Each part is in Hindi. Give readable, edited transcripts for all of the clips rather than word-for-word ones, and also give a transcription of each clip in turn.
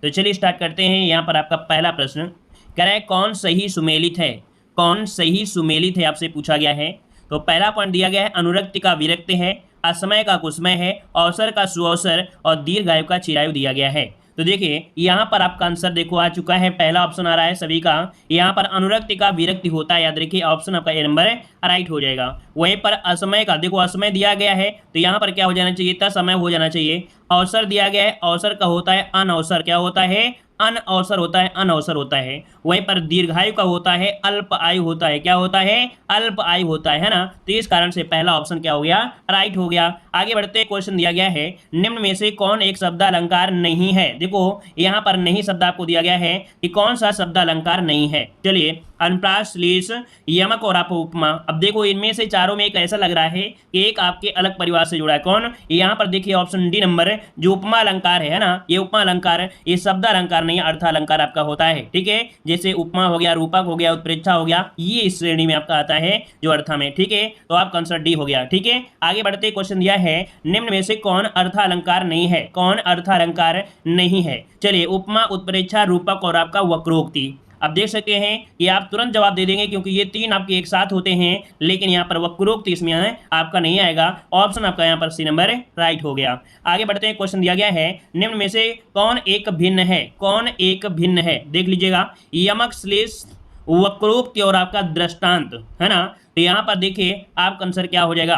तो चलिए स्टार्ट करते हैं। यहाँ पर आपका पहला प्रश्न कह रहा है कौन सही सुमेलित है, कौन सही सुमेलित है आपसे पूछा गया है। तो पहला पॉइंट दिया गया है अनुरक्ति का विरक्त है, असमय का कुसमय है, अवसर का सुअवसर और दीर्घायु का चिरायु दिया गया है। तो देखिए यहाँ पर आपका आंसर देखो आ चुका है, पहला ऑप्शन आ रहा है सभी का। यहाँ पर अनुरक्ति का विरक्ति होता है, याद रखिए ऑप्शन आपका ए नंबर राइट हो जाएगा। वहीं पर असमय का देखो असमय दिया गया है तो यहाँ पर क्या हो जाना चाहिए था, समय हो जाना चाहिए। अवसर दिया गया है, अवसर का होता है अनअवसर, क्या होता है अनअवसर होता है, अनअवसर होता है। वहीं पर दीर्घायु का होता है अल्प आयु होता है, क्या होता है अल्प आयु होता है ना। तो इस कारण से पहला ऑप्शन क्या हो गया, राइट हो गया। आगे बढ़ते क्वेश्चन दिया गया है निम्न में से कौन एक शब्द अलंकार नहीं है। देखो यहाँ पर नहीं शब्द आपको दिया गया है कि कौन सा शब्द अलंकार नहीं है। चलिए अनुप्रास, श्लेष, यमक और उपमा। अब देखो इनमें से चारों में एक ऐसा लग रहा है कि एक आपके अलग परिवार से जुड़ा है। कौन, यहाँ पर देखिए ऑप्शन डी नंबर जो उपमा अलंकार है ना, ये उपमा अलंकार, ये शब्द अलंकार नहीं अर्थ अलंकार आपका होता है। ठीक है, जैसे उपमा हो गया, रूपक हो गया, उत्प्रेक्षा हो गया, ये इस श्रेणी में आपका आता है जो अर्थ में। ठीक है, तो आपका आंसर डी हो गया। ठीक है, आगे बढ़ते क्वेश्चन दिया है निम्न में से कौन अर्थ अलंकार नहीं है, कौन अर्थ अलंकार नहीं है। चलिए उपमा, उत्प्रेक्षा, रूपक और आपका वक्रोक्ति। अब देख सकते हैं कि आप तुरंत जवाब दे देंगे क्योंकि ये तीन आपके एक साथ होते हैं, लेकिन यहाँ पर वक्रोक्ति इसमें आपका नहीं आएगा। ऑप्शन आपका यहाँ पर सी नंबर राइट हो गया। आगे बढ़ते हैं, क्वेश्चन दिया गया है निम्न में से कौन एक भिन्न है, कौन एक भिन्न है। देख लीजिएगा यमक, श्लेष, वक्रोक्ति और आपका दृष्टांत है ना। तो यहाँ पर देखिए आपका आंसर क्या हो जाएगा।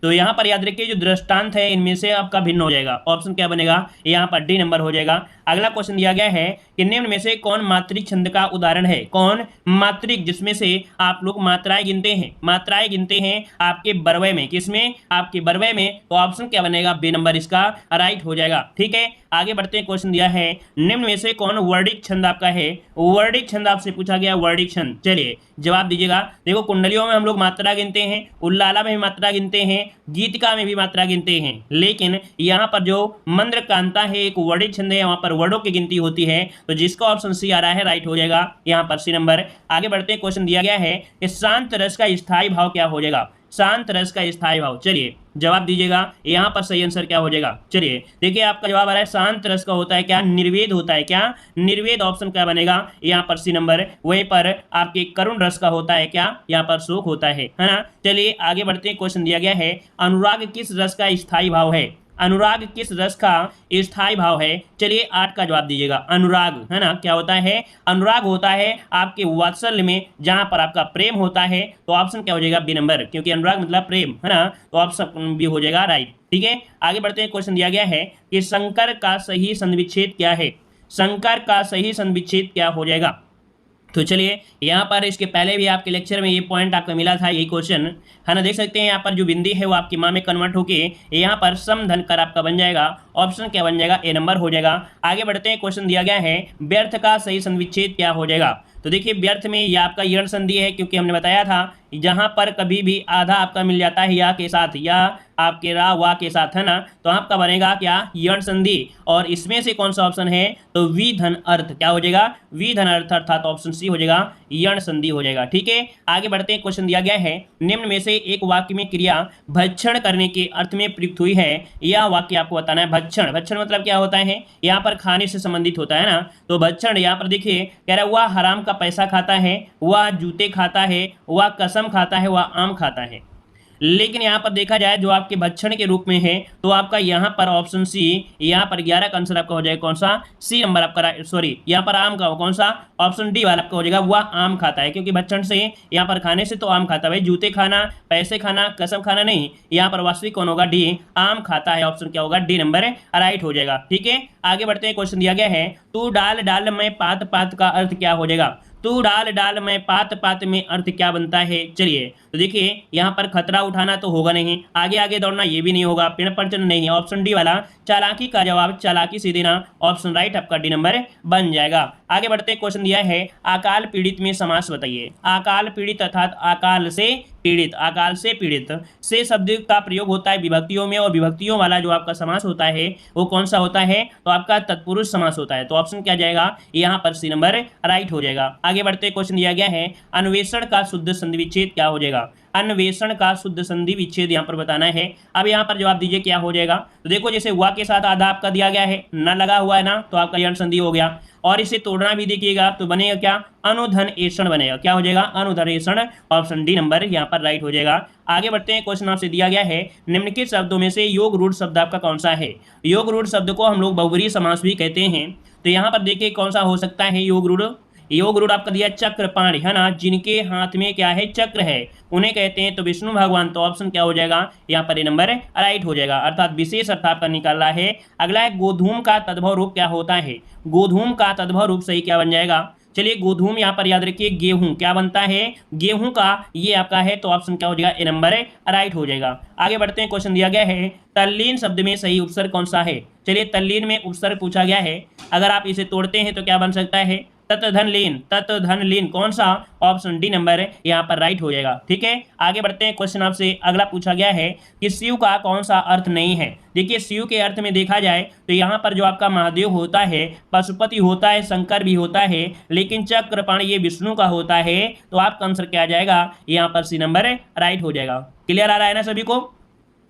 तो यहाँ पर याद रखिए जो दृष्टांत है इनमें से आपका भिन्न हो जाएगा। ऑप्शन क्या बनेगा, यहाँ पर डी नंबर हो जाएगा। अगला क्वेश्चन दिया गया है कि निम्न में से कौन मात्रिक छंद का उदाहरण है, कौन मात्रिक जिसमें से आप लोग मात्राएं गिनते हैं, मात्राएं गिनते हैं आपके बरवे में, किसमें आपके बरवे में। तो ऑप्शन क्या बनेगा, बी नंबर इसका राइट हो जाएगा। ठीक है, आगे बढ़ते हैं, क्वेश्चन दिया है निम्न में से कौन वर्णिक छंद आपका है। वर्णिक छंद आपसे पूछा गया, वर्णिक छंद। चलिए जवाब दीजिएगा। देखो कुंडलियों में हम लोग मात्रा गिनते हैं, उल्लाला में भी मात्रा गिनते हैं, गीतिका में भी मात्रा गिनते हैं, लेकिन यहाँ पर जो मंद्रकांता है एक वर्णिक छंद है, वहां पर वर्डों की गिनती होती है। तो जिसका ऑप्शन सी आ रहा है राइट हो जाएगा, यहाँ पर सी नंबर। आगे बढ़ते हैं, क्वेश्चन दिया गया है कि शांत रस का स्थायी भाव क्या हो जाएगा, शांत रस का स्थायी भाव। चलिए जवाब दीजिएगा, यहाँ पर सही आंसर क्या हो जाएगा। चलिए देखिए आपका जवाब आ रहा है शांत रस का होता है क्या, निर्वेद होता है क्या, निर्वेद। ऑप्शन क्या बनेगा, यहाँ पर सी नंबर। वहीं पर आपके करुण रस का होता है क्या, यहाँ पर शोक होता है ना। चलिए आगे बढ़ते हैं, क्वेश्चन दिया गया है अनुराग किस रस का स्थायी भाव है, अनुराग किस रस का स्थायी भाव है। चलिए 8 का जवाब दीजिएगा। अनुराग है ना, क्या होता है, अनुराग होता है आपके वात्सल्य में जहां पर आपका प्रेम होता है। तो ऑप्शन क्या हो जाएगा, बी नंबर, क्योंकि अनुराग मतलब प्रेम है ना। तो ऑप्शन बी हो जाएगा राइट। ठीक है, आगे बढ़ते हैं, क्वेश्चन दिया गया है कि शंकर का सही संविच्छेद क्या है, शंकर का सही संविच्छेद क्या हो जाएगा। तो चलिए यहाँ पर इसके पहले भी आपके लेक्चर में ये पॉइंट आपको मिला था, यही क्वेश्चन है ना। देख सकते हैं यहाँ पर जो बिंदी है वो आपकी माँ में कन्वर्ट होके यहाँ पर सम धन कर आपका बन जाएगा। ऑप्शन क्या बन जाएगा, ए नंबर हो जाएगा। आगे बढ़ते हैं, क्वेश्चन दिया गया है व्यर्थ का सही संविच्छेद क्या हो जाएगा। तो देखिए व्यर्थ में ये आपका यण संधि है, क्योंकि हमने बताया था जहां पर कभी भी आधा आपका मिल जाता है या के साथ, या आपके रा वा के साथ है ना, तो आपका बनेगा क्या, यण संधि। और इसमें से कौन सा ऑप्शन है, तो वी धन अर्थ, क्या हो जाएगा, वी धन अर्थ, अर्थात ऑप्शन सी हो जाएगा, यण संधि हो जाएगा। ठीक है, आगे बढ़ते हैं, क्वेश्चन दिया गया है निम्न में से एक वाक्य में क्रिया भक्षण करने के अर्थ में प्रयुक्त हुई है, यह वाक्य आपको बताना है। भक्षण, भक्षण मतलब क्या होता है, यहाँ पर खाने से संबंधित होता है ना। तो भक्षण यहाँ पर देखिए कह रहा है वह हराम का पैसा खाता है, वह जूते खाता है, वह कसम खाता है, वह आम खाता है। लेकिन यहाँ पर देखा जाए जो आपके भक्षण के रूप में है तो आपका यहाँ पर ऑप्शन सी, यहाँ पर 11 का आंसर आपका हो जाएगा कौन सा, सी नंबर आपका, सॉरी यहाँ पर आम का कौन सा, ऑप्शन डी वाला आपका हो जाएगा, वह आम खाता है। क्योंकि भक्षण से यहाँ पर खाने से तो आम खाता है भाई, जूते खाना, पैसे खाना, कसम खाना नहीं। यहाँ पर वास्तविक कौन होगा, डी, आम खाता है। ऑप्शन क्या होगा, डी नंबर राइट हो जाएगा। ठीक है, आगे बढ़ते हैं, क्वेश्चन दिया गया है तू डाल डाल में पात पात का अर्थ क्या हो जाएगा। तू डाल डाल में पात पात में अर्थ क्या बनता है। चलिए तो देखिए यहाँ पर खतरा उठाना तो होगा नहीं, आगे आगे दौड़ना ये भी नहीं होगा, पेड़ पर चढ़ना नहीं है। ऑप्शन डी वाला चालाकी का जवाब चालाकी से देना, ऑप्शन राइट आपका डी नंबर बन जाएगा। आगे बढ़ते क्वेश्चन दिया है अकाल पीड़ित में समास बताइए। अकाल पीड़ित अर्थात अकाल से पीड़ित, अकाल से पीड़ित से शब्द का प्रयोग होता है विभक्तियों में, और विभक्तियों वाला जो आपका समास होता है वो कौन सा होता है, तो आपका तत्पुरुष समास होता है। तो ऑप्शन क्या जाएगा, यहाँ पर सी नंबर राइट हो जाएगा। आगे बढ़ते क्वेश्चन दिया गया है अन्वेषण का शुद्ध संधि विच्छेद क्या हो जाएगा। अन्वेषण का शुद्ध संधि विच्छेद यहाँ पर बताना है। अब यहाँ पर जवाब दीजिए क्या हो जाएगा। तो देखो जैसे हुआ के साथ आधा आपका दिया गया है, न लगा हुआ है ना, तो आपका यण संधि हो गया। और इसे तोड़ना भी देखिएगा तो बनेगा क्या, अनुधन एषण बनेगा। क्या हो जाएगा, अनुधन एषण। ऑप्शन डी नंबर यहाँ पर राइट हो जाएगा। आगे बढ़ते हैं, क्वेश्चन आपसे दिया गया है निम्नलिखित शब्दों में से योग रूढ़ शब्द आपका कौन सा है। योग रूढ़ शब्द को हम लोग बहुब्रीहि समास भी कहते हैं। तो यहाँ पर देखिए कौन सा हो सकता है योग रूढ़। योग रूढ़ आपका दिया चक्रपाणि है ना, जिनके हाथ में क्या है, चक्र है, उन्हें कहते हैं तो विष्णु भगवान। तो ऑप्शन क्या हो जाएगा यहाँ पर, ये नंबर राइट हो जाएगा, अर्थात विशेष अर्थ आपका निकल रहा है। अगला है गोधूम का तद्भव रूप क्या होता है। गोधूम का तद्भव रूप सही क्या बन जाएगा। चलिए गोधूम यहाँ पर याद रखिए, गेहूं क्या बनता है, गेहूं का ये आपका है, तो ऑप्शन क्या हो जाएगा, ए नंबर राइट हो जाएगा। आगे बढ़ते हैं, क्वेश्चन दिया गया है तल्लीन शब्द में सही उपसर्ग कौन सा है। चलिए तल्लीन में उपसर्ग पूछा गया है, अगर आप इसे तोड़ते हैं तो क्या बन सकता है, तत्धन लीन, तत्धन लीन कौन सा, ऑप्शन डी नंबर यहाँ पर राइट हो जाएगा। ठीक है, आगे बढ़ते हैं, क्वेश्चन आपसे अगला पूछा गया है कि शिव का कौन सा अर्थ नहीं है। देखिए शिव के अर्थ में देखा जाए तो यहाँ पर जो आपका महादेव होता है, पशुपति होता है, शंकर भी होता है, लेकिन चक्रपाणि ये विष्णु का होता है। तो आपका आंसर क्या आ जाएगा, यहाँ पर सी नंबर राइट हो जाएगा। क्लियर आ रहा है ना सभी को।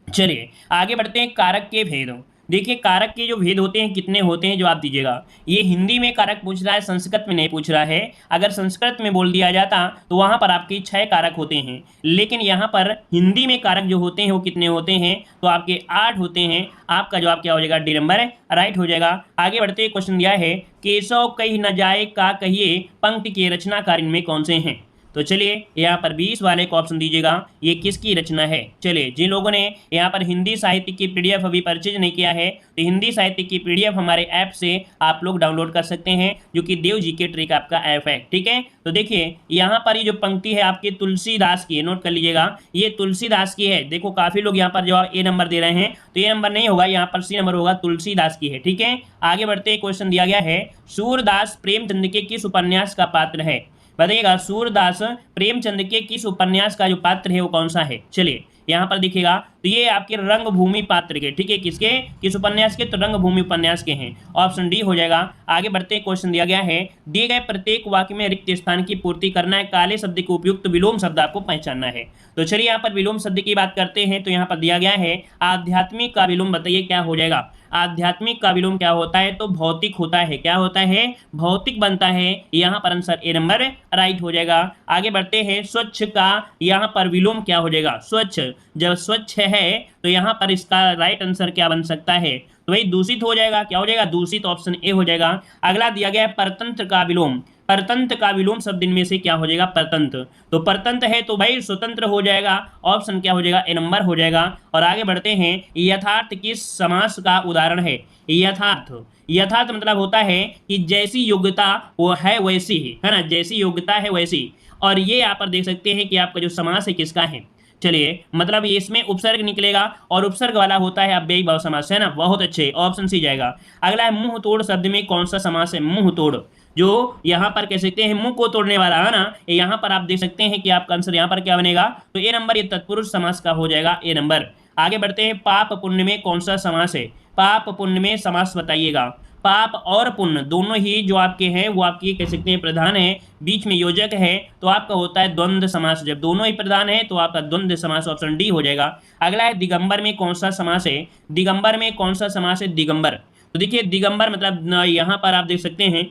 चलिए आगे बढ़ते हैं, कारक के भेद। देखिए कारक के जो भेद होते हैं कितने होते हैं, जो आप दीजिएगा। ये हिंदी में कारक पूछ रहा है, संस्कृत में नहीं पूछ रहा है। अगर संस्कृत में बोल दिया जाता तो वहां पर आपके 6 कारक होते हैं, लेकिन यहाँ पर हिंदी में कारक जो होते हैं वो कितने होते हैं, तो आपके 8 होते हैं। आपका जवाब क्या हो जाएगा, डी नंबर राइट हो जाएगा। आगे बढ़ते क्वेश्चन दिया है केशव कही न जाए का कहिए पंक्ति के रचनाकार इनमें कौन से हैं। तो चलिए यहाँ पर 20 वाले को ऑप्शन दीजिएगा, ये किसकी रचना है। चलिए जिन लोगों ने यहाँ पर हिंदी साहित्य की पीडीएफ अभी परचेज नहीं किया है, तो हिंदी साहित्य की पीडीएफ हमारे ऐप से आप लोग डाउनलोड कर सकते हैं, जो कि देव जी के ट्रिक आपका ऐप है। ठीक है, तो देखिए यहाँ पर ये जो पंक्ति है आपके तुलसीदास की है, नोट कर लीजिएगा, ये तुलसीदास की है। देखो काफी लोग यहाँ पर जवाब ए नंबर दे रहे हैं, तो ये नंबर नहीं होगा, यहाँ पर सी नंबर होगा, तुलसीदास की है। ठीक है, आगे बढ़ते क्वेश्चन दिया गया है सूरदास प्रेमचंद के किस उपन्यास का पात्र है। बताइएगा सूरदास प्रेमचंद के किस उपन्यास का जो पात्र है वो कौन सा है। चलिए यहाँ पर दिखेगा तो ये आपके रंगभूमि पात्र के, ठीक है, किसके, किस उपन्यास के, तो रंगभूमि उपन्यास के हैं। ऑप्शन डी हो जाएगा। आगे बढ़ते क्वेश्चन दिया गया है दिए गए प्रत्येक वाक्य में रिक्त स्थान की पूर्ति करना है, काले शब्द के उपयुक्त विलोम शब्द आपको पहचानना है। तो चलिए यहाँ पर विलोम शब्द की बात करते हैं। तो यहाँ पर दिया गया है आध्यात्मिक का विलोम, बताइए क्या हो जाएगा। आध्यात्मिक का विलोम क्या होता है, तो भौतिक होता है। क्या होता है, भौतिक बनता है। यहाँ पर आंसर ए नंबर राइट हो जाएगा। आगे बढ़ते हैं स्वच्छ का यहाँ पर विलोम क्या हो जाएगा, स्वच्छ। जब स्वच्छ है तो यहाँ पर इसका राइट आंसर क्या बन सकता है, तो वही दूषित हो जाएगा। क्या हो जाएगा, दूषित, ऑप्शन ए हो जाएगा। अगला दिया गया है परतंत्र का विलोम। परतंत्र का विलोम शब्द इनमें से क्या हो जाएगा, परतंत्र। तो परतंत्र है तो भाई स्वतंत्र हो जाएगा, ऑप्शन क्या हो जाएगा, ए नंबर हो जाएगा। और आगे बढ़ते हैं यथार्थ किस समास का उदाहरण है। यथार्थ, यथार्थ मतलब होता है कि जैसी योग्यता वो है वैसी ही, है ना, जैसी योग्यता है वैसी। और ये यहाँ पर देख सकते हैं कि आपका जो समास है किसका है। चलिए मतलब इसमें उपसर्ग निकलेगा और उपसर्ग वाला होता है अव्ययी भाव समास, है ना, बहुत अच्छे, ऑप्शन सी जाएगा। अगला है मुंह तोड़ शब्द में कौन सा समास है, मुंह तोड़। जो यहाँ पर कह सकते हैं मुंह को तोड़ने वाला, है ना, यहाँ पर आप देख सकते हैं कि आपका आंसर यहाँ पर क्या बनेगा, तो ए नंबर ये तत्पुरुष समास का हो जाएगा, ए नंबर। आगे बढ़ते हैं पाप पुण्य में कौन सा समास है। पाप पुण्य में समास बताइएगा। पाप और पुण्य दोनों ही जो आपके हैं वो आपकी कह सकते हैं प्रधान है, बीच में योजक है, तो आपका होता है द्वंद्व समास। जब दोनों ही प्रधान है तो आपका द्वंद्व समास, ऑप्शन डी हो जाएगा। अगला है दिगंबर में कौन सा समास है। दिगंबर में कौन सा समास है, दिगंबर। तो देखिए दिगंबर मतलब यहाँ पर आप देख सकते हैं,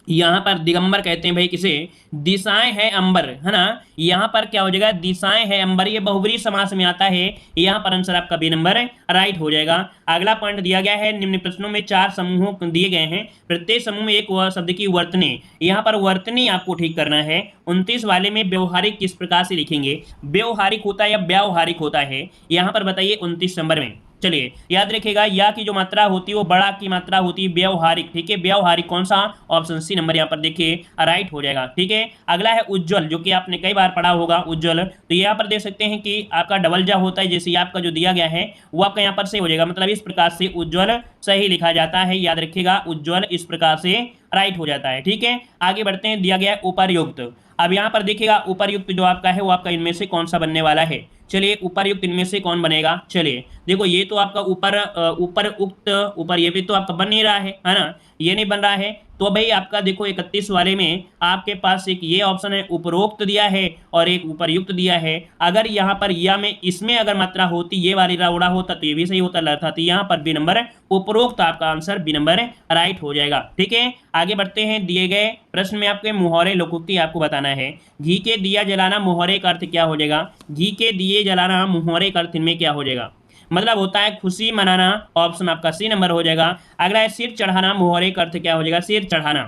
यहाँ पर दिगंबर कहते हैं भाई किसे, दिशाएं है अंबर, है ना, यहाँ पर क्या हो जाएगा, दिशाएं है अंबर, ये बहुब्रीहि समास में आता है। यहाँ पर आंसर आपका बी नंबर राइट हो जाएगा। अगला पॉइंट दिया गया है निम्न प्रश्नों में 4 समूहों दिए गए हैं, प्रत्येक समूह में एक शब्द की वर्तनी। यहाँ पर वर्तनी आपको ठीक करना है। 29 वाले में व्यवहारिक किस प्रकार से लिखेंगे, व्यवहारिक होता है या व्यावहारिक होता है, यहाँ पर बताइए 29 नंबर में। चलिए याद रखिएगा या की जो मात्रा होती है वो बड़ा की मात्रा होती है व्यवहारिक, ठीक है, व्यवहारिक कौन सा, ऑप्शन सी नंबर यहाँ पर देखिए राइट हो जाएगा। ठीक है, अगला है उज्जवल, जो कि आपने कई बार पढ़ा होगा उज्जवल। तो यहाँ पर देख सकते हैं कि आपका डबल जा होता है, जैसे आपका जो दिया गया है वो आपका यहाँ पर सही हो जाएगा, मतलब इस प्रकार से उज्जवल सही लिखा जाता है। याद रखिएगा उज्जवल इस प्रकार से राइट हो जाता है। ठीक है, आगे बढ़ते हैं, दिया गया उपर्युक्त। अब यहाँ पर देखिएगा उपर्युक्त जो आपका है वो आपका इनमें से कौन सा बनने वाला है। चलिए उपर्युक्त इनमें से कौन बनेगा। चलिए देखो ये तो आपका ऊपर उक्त ऊपर ये भी तो आपका बन नहीं रहा है ना, ये नहीं बन रहा है। तो भाई आपका देखो 31 वाले में आपके पास एक ये ऑप्शन है उपरोक्त दिया है और एक उपर्युक्त दिया है। अगर यहाँ पर या में इसमें अगर मात्रा होती ये वाली राउड़ा होता तो ये भी सही होता लगता। तो यहाँ पर बी नंबर उपरोक्त आपका आंसर बी नंबर राइट हो जाएगा। ठीक है, आगे बढ़ते हैं। दिए गए प्रश्न में आपके मुहावरे लोकोक्ति आपको बताना है। घी के दिया जलाना मुहावरे का अर्थ क्या हो जाएगा? घी के दिए जलाना मुहावरे का अर्थ इनमें क्या हो जाएगा? मतलब होता है खुशी मनाना, ऑप्शन आपका सी नंबर हो जाएगा। अगला है सिर चढ़ाना मुहावरे का अर्थ क्या हो जाएगा? सिर चढ़ाना।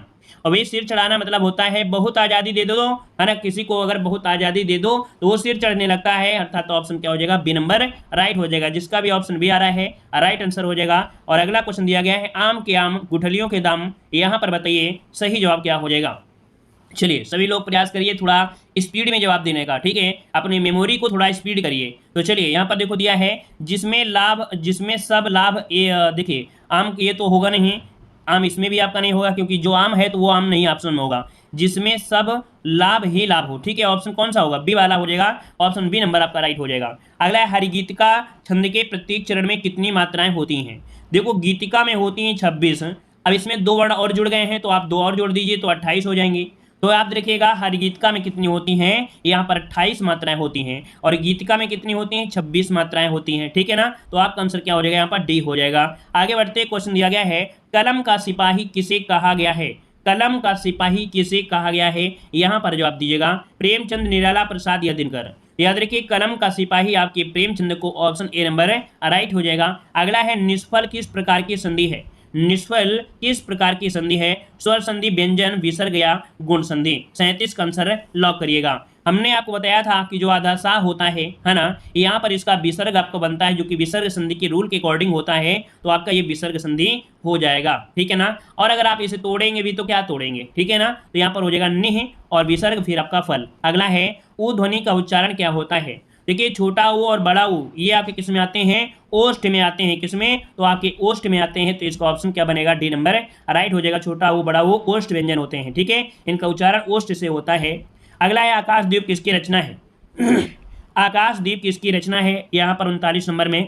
और भाई सिर चढ़ाना मतलब होता है बहुत आज़ादी दे दो, है ना, किसी को अगर बहुत आज़ादी दे दो तो वो सिर चढ़ने लगता है, अर्थात तो ऑप्शन क्या हो जाएगा? बी नंबर राइट हो जाएगा, जिसका भी ऑप्शन बी आ रहा है राइट आंसर हो जाएगा। और अगला क्वेश्चन दिया गया है आम के आम गुठलियों के दाम, यहाँ पर बताइए सही जवाब क्या हो जाएगा। चलिए सभी लोग प्रयास करिए थोड़ा स्पीड में जवाब देने का। ठीक है, अपनी मेमोरी को थोड़ा स्पीड करिए। तो चलिए यहाँ पर देखो दिया है जिसमें सब लाभ, देखिए आम ये तो होगा नहीं, आम इसमें भी आपका नहीं होगा क्योंकि जो आम है तो वो आम नहीं ऑप्शन में होगा। जिसमें सब लाभ ही लाभ हो, ठीक है, ऑप्शन कौन सा होगा? बी वाला हो जाएगा, ऑप्शन बी नंबर आपका राइट हो जाएगा। अगला है हरिगीतिका छंद के प्रत्येक चरण में कितनी मात्राएं होती हैं? देखो गीतिका में होती हैं 26। अब इसमें 2 वर्ण और जुड़ गए हैं तो आप 2 और जोड़ दीजिए तो 28 हो जाएंगी। तो आप देखिएगा हरिगीतिका में कितनी होती हैं? यहाँ पर 28 मात्राएं होती हैं और गीतिका में कितनी होती हैं? 26 मात्राएं होती हैं। ठीक है ना, तो आपका आंसर क्या हो जाएगा? यहाँ पर डी हो जाएगा। आगे बढ़ते क्वेश्चन दिया गया है कलम का सिपाही किसे कहा गया है? कलम का सिपाही किसे कहा गया है? यहाँ पर जवाब दीजिएगा प्रेमचंद, निराला प्रसाद या दिनकर। याद रखिए कलम का सिपाही आपके प्रेमचंद को, ऑप्शन ए नंबर राइट हो जाएगा। अगला है निष्फल किस प्रकार की संधि है? निष्फल किस प्रकार की संधि है? स्वर संधि, व्यंजन, विसर्ग या गुण संधि। 37 का आंसर लॉक करिएगा। हमने आपको बताया था कि जो आधा सा होता है ना, यहाँ पर इसका विसर्ग आपको बनता है जो कि विसर्ग संधि के रूल के अकॉर्डिंग होता है, तो आपका ये विसर्ग संधि हो जाएगा। ठीक है ना, और अगर आप इसे तोड़ेंगे भी तो क्या तोड़ेंगे? ठीक है ना, तो यहाँ पर हो जाएगा निह और विसर्ग फिर आपका फल। अगला है ऊ ध्वनि का उच्चारण क्या होता है? देखिए छोटा ऊ और बड़ा ऊ ये आपके किस में आते हैं? ओष्ठ में आते हैं। किसमें? तो आपके ओष्ठ में आते हैं। तो इसका ऑप्शन क्या बनेगा? डी नंबर राइट हो जाएगा। छोटा ऊ बड़ा ऊ ओष्ठ व्यंजन होते हैं। ठीक है, इनका उच्चारण ओष्ठ से होता है। अगला है आकाशदीप किसकी रचना है? आकाशदीप किसकी रचना है? यहाँ पर 39 नंबर में,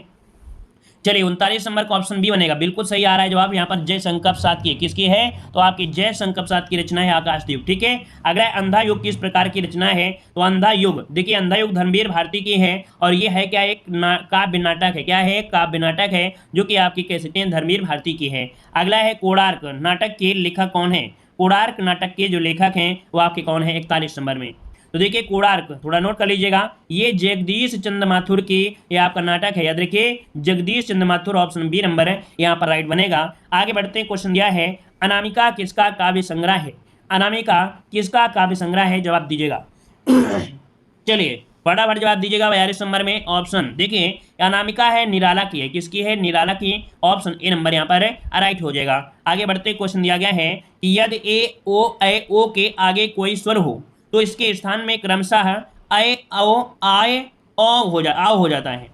चलिए 39 नंबर का ऑप्शन बी बनेगा, बिल्कुल सही आ रहा है जवाब। यहाँ पर जयशंकर प्रसाद की किसकी है? तो आपकी जयशंकर प्रसाद की रचना है आकाशदीप। ठीक है, अगला अंधा युग किस प्रकार की रचना है? तो अंधा युग, देखिए अंधा युग धर्मवीर भारती की है और ये है क्या? एक काव्य नाटक है। क्या है? काव्य नाटक है जो कि आपकी कह सकते हैं धर्मवीर भारती की है। अगला है कोणार्क नाटक के लेखक कौन है? कोणार्क नाटक के जो लेखक हैं वो आपके कौन है? 41 नंबर में। तो देखिए कोणार्क थोड़ा नोट कर लीजिएगा, ये जगदीश चंद्र माथुर की ये आपका नाटक है। याद रखिए जगदीश चंद्र माथुर, ऑप्शन बी नंबर है यहाँ पर राइट बनेगा। आगे बढ़ते हैं, क्वेश्चन दिया है अनामिका किसका काव्य संग्रह है? अनामिका किसका काव्य संग्रह है? जवाब दीजिएगा। चलिए फटाफट जवाब दीजिएगा 42 नंबर में। ऑप्शन देखिए अनामिका है निराला की है। किसकी है? निराला की, ऑप्शन ए नंबर यहाँ पर राइट हो जाएगा। आगे बढ़ते क्वेश्चन दिया गया है कि यदि ए ओ के आगे कोई स्वर हो तो इसके स्थान में क्रमशः आए हो जाता है।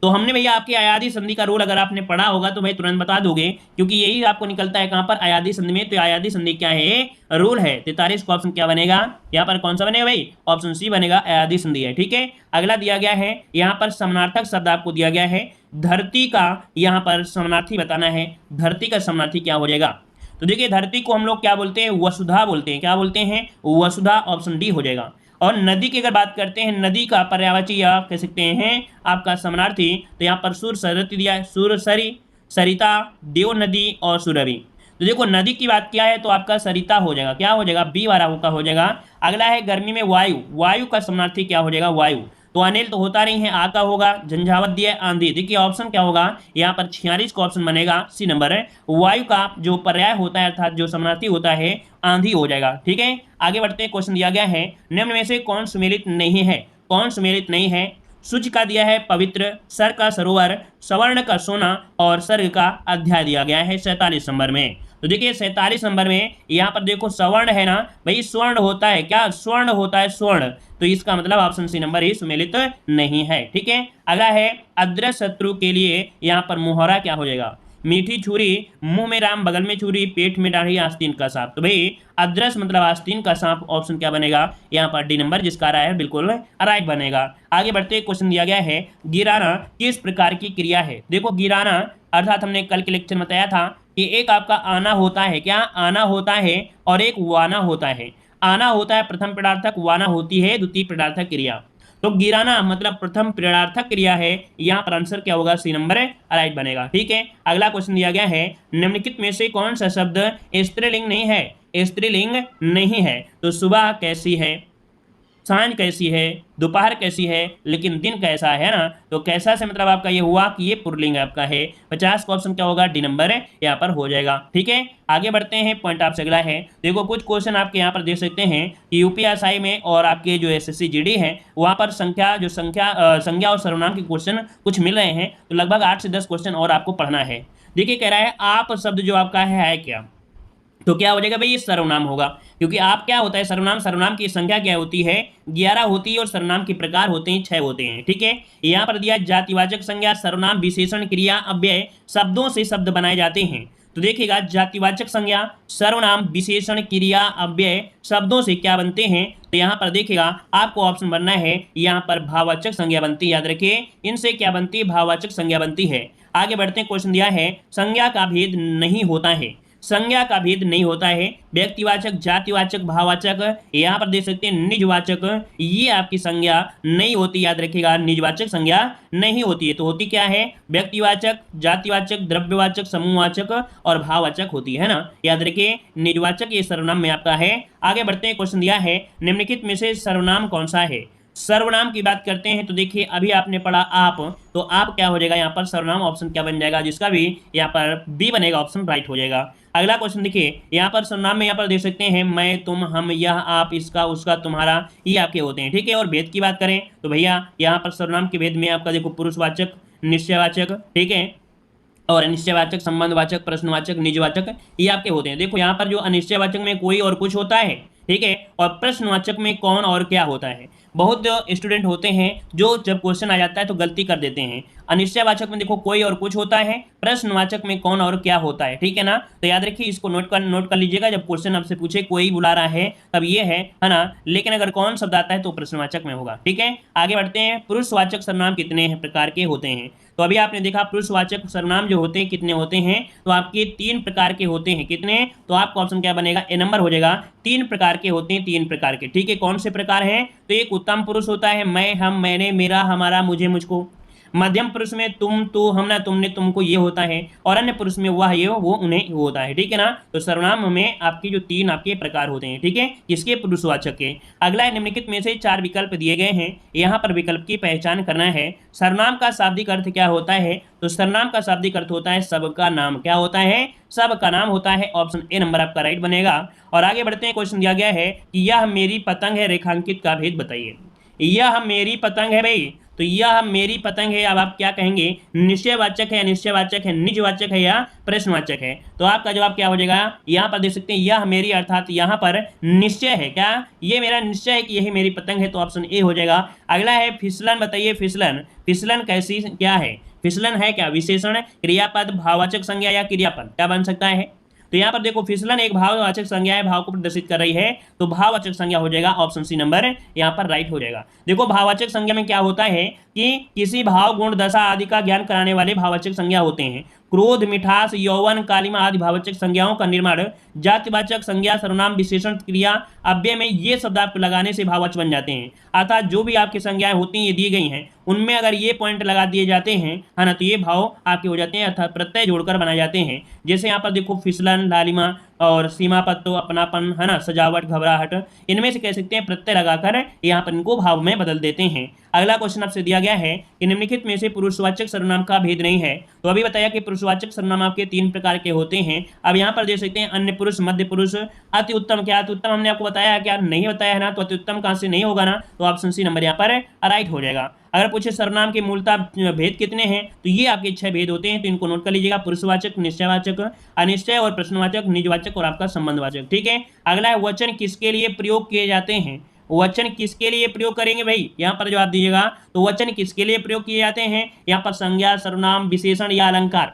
तो हमने भैया आपकी अयादी संधि का रूल अगर आपने पढ़ा होगा तो भाई तुरंत बता दोगे, क्योंकि यही आपको निकलता है कहाँ पर? अयादी संधि में। तो अयादी संधि क्या है? रूल है। 43 का ऑप्शन क्या बनेगा? यहाँ पर कौन सा बनेगा भाई? ऑप्शन सी बनेगा, अयादी संधि है। ठीक है, अगला दिया गया है यहाँ पर समानार्थक शब्द आपको दिया गया है। धरती का यहाँ पर समानार्थी बताना है। धरती का समानार्थी क्या हो जाएगा? तो देखिए धरती को हम लोग क्या बोलते हैं? वसुधा बोलते हैं। क्या बोलते हैं? वसुधा, ऑप्शन डी हो जाएगा। और नदी की अगर बात करते हैं, नदी का पर्यायवाची या कह सकते हैं आपका समानार्थी, तो यहाँ पर सुर सरती दिया है, सुर सरी, सरिता, देव नदी और सुरभि। तो देखो नदी की बात किया है तो आपका सरिता हो जाएगा। क्या हो जाएगा? बी वाला का हो जाएगा। अगला है गर्मी में वायु, वायु का समानार्थी क्या हो जाएगा? वायु। तो अनिल तो होता नहीं है, आ का होगा। झंझावत दिया आंधी, देखिए ऑप्शन क्या होगा यहाँ पर? 46 का ऑप्शन बनेगा, सी नंबर है। वायु का जो पर्याय होता है अर्थात जो समानार्थी होता है आंधी हो जाएगा। ठीक है, आगे बढ़ते हैं, क्वेश्चन दिया गया है निम्न में से कौन सुमेलित नहीं है? कौन सुमेलित नहीं है? सूच का दिया है पवित्र, सर का सरोवर, सवर्ण का सोना और सर्ग का अध्याय दिया गया है 47 नंबर में। तो देखिए 47 नंबर में यहाँ पर देखो सवर्ण है ना भाई, स्वर्ण होता है। क्या? स्वर्ण होता है, स्वर्ण। तो इसका मतलब ऑप्शन सी नंबर ही सुमेलित नहीं है। ठीक है, अगला है अदृश्य शत्रु के लिए यहाँ पर मुहावरा क्या हो जाएगा? मीठी छुरी, मुंह में राम बगल में छुरी, पेट में दाढ़ी, आस्तीन का सांप। तो भाई अदृश्य मतलब आस्तीन का सांप, ऑप्शन क्या बनेगा यहाँ पर? डी नंबर, जिसका राय है बिल्कुल राइट बनेगा। आगे बढ़ते क्वेश्चन दिया गया है गिराना किस प्रकार की क्रिया है? देखो गिराना अर्थात हमने कल के लेक्चर में बताया था कि एक आपका आना होता है, क्या आना होता है, और एक वाना होता है। आना होता है प्रथम पदार्थक, वाना होती है द्वितीय पदार्थक क्रिया। तो गिराना मतलब प्रथम पदार्थक क्रिया है। यहाँ पर आंसर क्या होगा, सी नंबर राइट बनेगा। ठीक है, अगला क्वेश्चन दिया गया है, निम्नलिखित में से कौन सा शब्द स्त्रीलिंग नहीं है, स्त्रीलिंग नहीं है। तो सुबह कैसी है, सांझ कैसी है, दोपहर कैसी है, लेकिन दिन कैसा है ना। तो कैसा से मतलब आपका ये हुआ कि ये पुल्लिंग आपका है। 50 का ऑप्शन क्या होगा, डी नंबर यहाँ पर हो जाएगा। ठीक है, आगे बढ़ते हैं, पॉइंट आपसे अगला है। देखो कुछ क्वेश्चन आपके यहाँ पर देख सकते हैं कि यूपीएसआई में और आपके जो एसएससी जीडी है वहाँ पर संज्ञा और सर्वनाम के क्वेश्चन कुछ मिल रहे हैं। तो लगभग 8 से 10 क्वेश्चन और आपको पढ़ना है। देखिए कह रहा है आप शब्द जो आपका है क्या, तो क्या हो जाएगा भाई, ये सर्वनाम होगा, क्योंकि आप क्या होता है सर्वनाम, सर्वनाम की संख्या क्या होती है, 11 होती है, और सर्वनाम के प्रकार होते हैं 6 होते हैं। ठीक है, यहाँ पर दिया जातिवाचक संज्ञा सर्वनाम विशेषण क्रिया अव्यय शब्दों से शब्द बनाए जाते हैं। तो देखिएगा जातिवाचक संज्ञा सर्वनाम विशेषण क्रिया अव्यय शब्दों से क्या बनते हैं। तो यहाँ पर देखिएगा आपको ऑप्शन बनना है, यहाँ पर भाववाचक संज्ञा बनती है। याद रखिए इनसे क्या बनती है, भाववाचक संज्ञा बनती है। आगे बढ़ते हैं, क्वेश्चन दिया है संज्ञा का भेद नहीं होता है, संज्ञा का भेद नहीं होता है। व्यक्तिवाचक, जातिवाचक, भाववाचक, यहाँ पर देख सकते हैं निजवाचक, ये आपकी संज्ञा नहीं होती। याद रखिएगा निजवाचक संज्ञा नहीं होती है। तो होती क्या है, व्यक्तिवाचक, जातिवाचक, द्रव्यवाचक, समूहवाचक और भाववाचक होती है ना। याद रखिए निजवाचक ये सर्वनाम में आपका है। आगे बढ़ते हैं, क्वेश्चन दिया है निम्नलिखित में से सर्वनाम कौन सा है। सर्वनाम की बात करते हैं तो देखिए अभी आपने पढ़ा आप, तो आप क्या हो जाएगा यहाँ पर सर्वनाम ऑप्शन क्या बन जाएगा, जिसका भी यहाँ पर बी बनेगा, ऑप्शन राइट हो जाएगा। अगला क्वेश्चन देखिए यहाँ पर सर्वनाम में यहाँ पर देख सकते हैं मैं, तुम, हम, यह, आप, इसका, उसका, तुम्हारा, ये आपके होते हैं। ठीक है, और भेद की बात करें तो भैया यहाँ पर सर्वनाम के भेद में आपका देखो पुरुषवाचक, निश्चयवाचक, ठीक है, और अनिश्चयवाचक, संबंधवाचक, प्रश्नवाचक, निजवाचक, ये आपके होते हैं। देखो यहाँ पर जो अनिश्चयवाचक में कोई और कुछ होता है, ठीक है, और प्रश्नवाचक में कौन और क्या होता है। बहुत स्टूडेंट होते हैं जो जब क्वेश्चन आ जाता है तो गलती कर देते हैं। अनिश्चयवाचक में देखो कोई और कुछ होता है, प्रश्नवाचक में कौन और क्या होता है। ठीक है ना, तो याद रखिए इसको नोट कर लीजिएगा। जब क्वेश्चन आपसे पूछे कोई बुला रहा है तब ये है ना, लेकिन अगर कौन शब्द आता है तो प्रश्नवाचक में होगा। ठीक है, आगे बढ़ते हैं, पुरुषवाचक सर्वनाम कितने प्रकार के होते हैं। तो अभी आपने देखा पुरुषवाचक सर्वनाम जो होते हैं कितने होते हैं, तो आपके 3 प्रकार के होते हैं। कितने, तो आपका ऑप्शन क्या बनेगा, ए नंबर हो जाएगा। 3 प्रकार के होते हैं, 3 प्रकार के। ठीक है, कौन से प्रकार हैं, तो एक उत्तम पुरुष होता है, मैं, हम, मैंने, मेरा, हमारा, मुझे, मुझको। मध्यम पुरुष में तुम, तू, हमने, तुमने, तुमको, ये होता है, और अन्य पुरुष में वह, ये, वो, उन्हें होता है। ठीक है ना, तो सर्वनाम में आपके जो 3 आपके प्रकार होते हैं। ठीक है, किसके, पुरुषवाचक के। अगला है निम्नलिखित में से 4 विकल्प दिए गए हैं, यहाँ पर विकल्प की पहचान करना है। सर्वनाम का शाब्दिक अर्थ क्या होता है, तो सर्वनाम का शाब्दिक अर्थ होता है सबका नाम। क्या होता है, सबका नाम होता है। ऑप्शन ए नंबर आपका राइट बनेगा। और आगे बढ़ते हैं, क्वेश्चन दिया गया है कि यह मेरी पतंग है, रेखांकित का भेद बताइए। यह मेरी पतंग है भाई, तो यह मेरी पतंग है, अब आप क्या कहेंगे, निश्चयवाचक है, अनिश्चयवाचक है, निजवाचक है या प्रश्नवाचक है। तो आपका जवाब क्या हो जाएगा, यहाँ पर देख सकते हैं यह मेरी, अर्थात यहाँ पर निश्चय है। क्या, ये मेरा निश्चय है कि यही मेरी पतंग है, तो ऑप्शन ए हो जाएगा। अगला है फिसलन बताइए, फिसलन, फिसलन कैसी क्या है, फिसलन है क्या विशेषण, क्रियापद, भाववाचक संज्ञा या क्रियापद, क्या बन सकता है। तो यहाँ पर देखो फिसलन एक भाववाचक संज्ञा है, भाव को प्रदर्शित कर रही है, तो भाववाचक संज्ञा हो जाएगा। ऑप्शन सी नंबर यहाँ पर राइट हो जाएगा। देखो भाववाचक संज्ञा में क्या होता है कि किसी भाव, गुण, दशा आदि का ज्ञान कराने वाले भाववाचक संज्ञा होते हैं। क्रोध, मिठास, यौवन, कालिमा आदि भाववाचक संज्ञाओं का निर्माण जातिवाचक संज्ञा सर्वनाम विशेषण क्रिया अव्यय में ये शब्द आप लगाने से भाववाचक बन जाते हैं। अर्थात जो भी आपकी संज्ञाएं होती हैं ये दी गई हैं, उनमें अगर ये पॉइंट लगा दिए जाते हैं, है ना, तो ये भाव आपके हो जाते हैं, अर्थात प्रत्यय जोड़कर बनाए जाते हैं। जैसे यहाँ पर देखो फिसलन, लालिमा और सीमापत्तो, अपनापन, है ना, सजावट, घबराहट, इनमें से कह सकते हैं प्रत्यय लगाकर यहाँ पर इनको भाव में बदल देते हैं। अगला क्वेश्चन आपसे दिया गया है कि निम्नलिखित में से पुरुषवाचक सर्वनाम का भेद नहीं है। तो अभी बताया कि पुरुषवाचक सर्वनाम आपके 3 प्रकार के होते हैं। अब यहाँ पर देख सकते हैं अन्य पुरुष, मध्य पुरुष, अति उत्तम। क्या अति उत्तम हमने आपको बताया क्या, नहीं बताया है ना, तो अति उत्तम कहाँ से नहीं होगा ना, तो ऑप्शन सी नंबर यहाँ पर राइट हो जाएगा। अगर पूछे सर्वनाम के मूलतः भेद कितने हैं, तो ये आपके 6 भेद होते हैं, तो इनको नोट कर लीजिएगा, पुरुषवाचक, निश्चयवाचक, अनिश्चय और प्रश्नवाचक, निजवाचक और आपका संबंधवाचक। ठीक है, अगला है वचन किसके लिए प्रयोग किए जाते हैं। वचन किसके लिए प्रयोग करेंगे भाई, यहाँ पर जवाब दीजिएगा। तो वचन किसके लिए प्रयोग किए जाते हैं, यहाँ पर संज्ञा, सर्वनाम, विशेषण या अलंकार।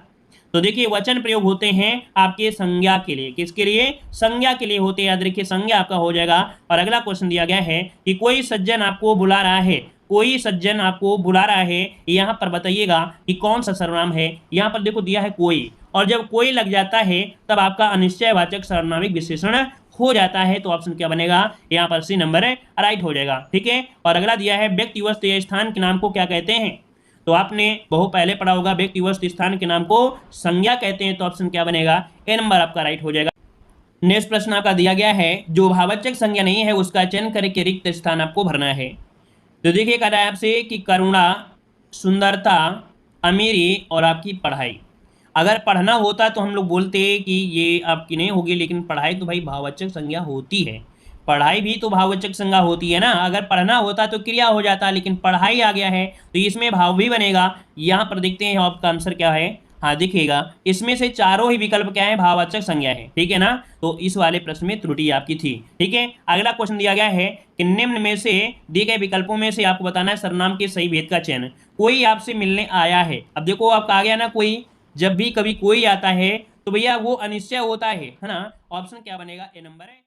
तो देखिए वचन प्रयोग होते हैं आपके संज्ञा के लिए, किसके लिए, संज्ञा के लिए होते हैं। याद रखिए संज्ञा आपका हो जाएगा। और अगला क्वेश्चन दिया गया है कि कोई सज्जन आपको बुला रहा है, कोई सज्जन आपको बुला रहा है, यहाँ पर बताइएगा कि कौन सा सर्वनाम है। यहाँ पर देखो दिया है कोई, और जब कोई लग जाता है तब आपका अनिश्चयवाचक सर्वनामिक विशेषण हो जाता है। तो ऑप्शन क्या बनेगा, यहाँ पर सी नंबर राइट हो जाएगा। ठीक है, और अगला दिया है व्यक्ति वस्तु या स्थान के नाम को क्या कहते हैं। तो आपने बहुत पहले पढ़ा होगा, व्यक्ति वस्तु स्थान के नाम को संज्ञा कहते हैं। तो ऑप्शन क्या बनेगा, ए नंबर आपका राइट हो जाएगा। नेक्स्ट प्रश्न आपका दिया गया है, जो भाववाचक संज्ञा नहीं है उसका चयन करके रिक्त स्थान आपको भरना है। तो देखिए कह रहा है आपसे कि करुणा, सुंदरता, अमीरी और आपकी पढ़ाई। अगर पढ़ना होता तो हम लोग बोलते कि ये आपकी नहीं होगी, लेकिन पढ़ाई तो भाई भाववाचक संज्ञा होती है, पढ़ाई भी तो भाववाचक संज्ञा होती है ना। अगर पढ़ना होता तो क्रिया हो जाता, लेकिन पढ़ाई आ गया है तो इसमें भाव भी बनेगा। यहाँ पर देखते हैं आपका आंसर क्या है। हाँ दिखेगा, इसमें से चारों ही विकल्प क्या है, भाववाचक संज्ञा है। ठीक है ना, तो इस वाले प्रश्न में त्रुटि आपकी थी। ठीक है, अगला क्वेश्चन दिया गया है कि निम्न में से दिए गए विकल्पों में से आपको बताना है सर्वनाम के सही भेद का चयन। कोई आपसे मिलने आया है, अब देखो आपका आ गया ना कोई, जब भी कभी कोई आता है तो भैया वो अनिश्चय होता है ना। ऑप्शन क्या बनेगा, ए नंबर है।